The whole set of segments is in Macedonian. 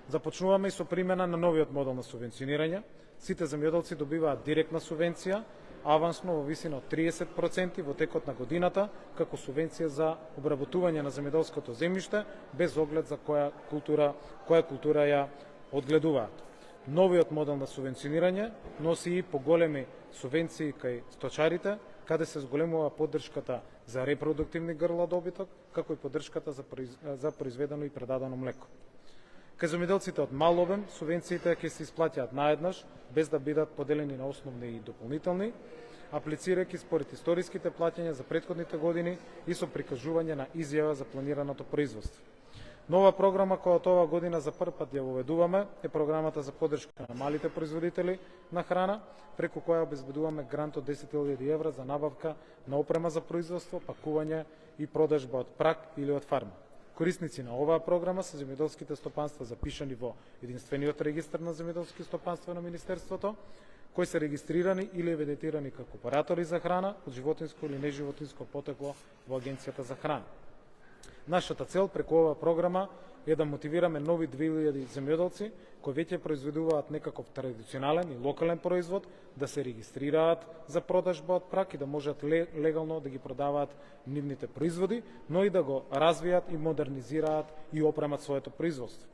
Започнуваме и со примена на новиот модел на субвенционирање. Сите земјоделци добиваат директна субвенција, авансно во висина од 30% во текот на годината, како субвенција за обработување на земјоделското земјиште, без оглед за која култура ја одгледуваат. Новиот модел на субвенционирање носи и поголеми субвенции кај сточарите, каде се зголемува поддршката за репродуктивни грла добиток, како и поддршката за произведено и предадено млеко. Кај земјоделците од мал обем, субвенциите ќе се исплаќаат наеднаш, без да бидат поделени на основни и дополнителни, аплицирајќи според историските плаќања за претходните години и со прикажување на изјава за планираното производство. Нова програма која од оваа година за прв пат ја воведуваме е програмата за поддршка на малите производители на храна, преку која обезбедуваме грант од 10.000 евра за набавка на опрема за производство, пакување и продажба од прак или од фарма. Корисници на оваа програма се земјоделските стопанства запишани во единствениот регистар на земјоделски стопанства на Министерството, кои се регистрирани или евидентирани како оператори за храна од животинско или неживотинско потекло во Агенцијата за храна. Нашата цел преку оваа програма е да мотивираме нови 2000 земјоделци кои веќе произведуваат некаков традиционален и локален производ да се регистрираат за продажба од прак и да можат легално да ги продаваат нивните производи, но и да го развијат и модернизираат и опремат своето производство.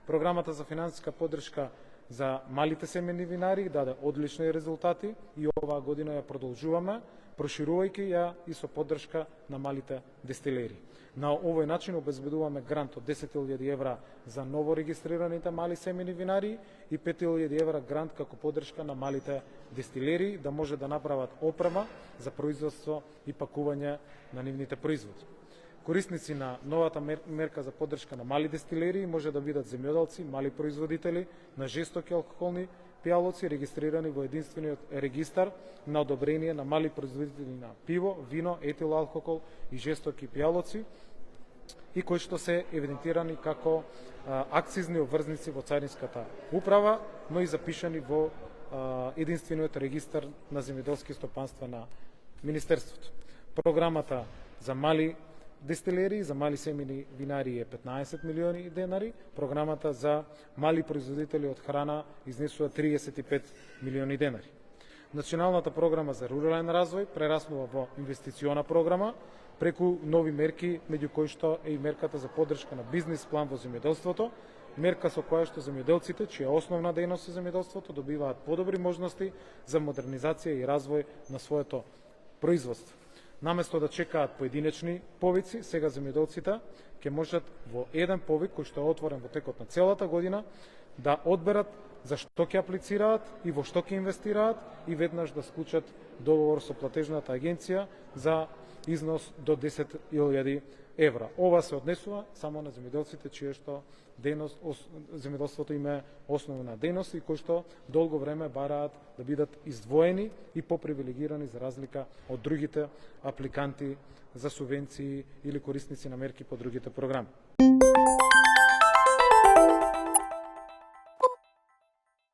Програмата за финансиска поддршка за малите семени винари даде одлични резултати и оваа година ја продолжуваме, проширувајќи ја и со поддршка на малите дестилери. На овој начин обезбедуваме грант од 10.000 евра за ново регистрираните мали семени винари и 5.000 евра грант како поддршка на малите дестилери да може да направат опрема за производство и пакување на нивните производи. Корисници на новата мерка за поддршка на мали дестилери може да бидат земјоделци, мали производители на жестоки алкохолни пијалоци регистрирани во единствениот регистар на одобрение на мали производители на пиво, вино, етил алкохол и жестоки пијалоци и кои што се евидентирани како акцизни обврзници во Царинската управа, но и запишани во единствениот регистар на земјоделски стопанства на Министерството. Програмата за мали дестилери, за мали семени винари е 15 милиони денари, програмата за мали производители од храна изнесува 35 милиони денари. Националната програма за рурален развој прераснува во инвестициона програма преку нови мерки, меѓу кои што е и мерката за поддршка на бизнис план во земјоделството, мерка со која што земјоделците, чија основна дејност е земјоделството, добиваат подобри можности за модернизација и развој на своето производство. Наместо да чекаат поединечни повици, сега земјоделците ќе можат во еден повик кој што е отворен во текот на целата година да одберат за што ќе аплицираат и во што ќе инвестираат и веднаш да склучат договор со платежната агенција за износ до 10.000 евра. Ова се однесува само на земјоделците чија што земјоделството им е основна дејност и кои што долго време бараат да бидат издвоени и попривилегирани за разлика од другите апликанти за субвенции или корисници на мерки по другите програми.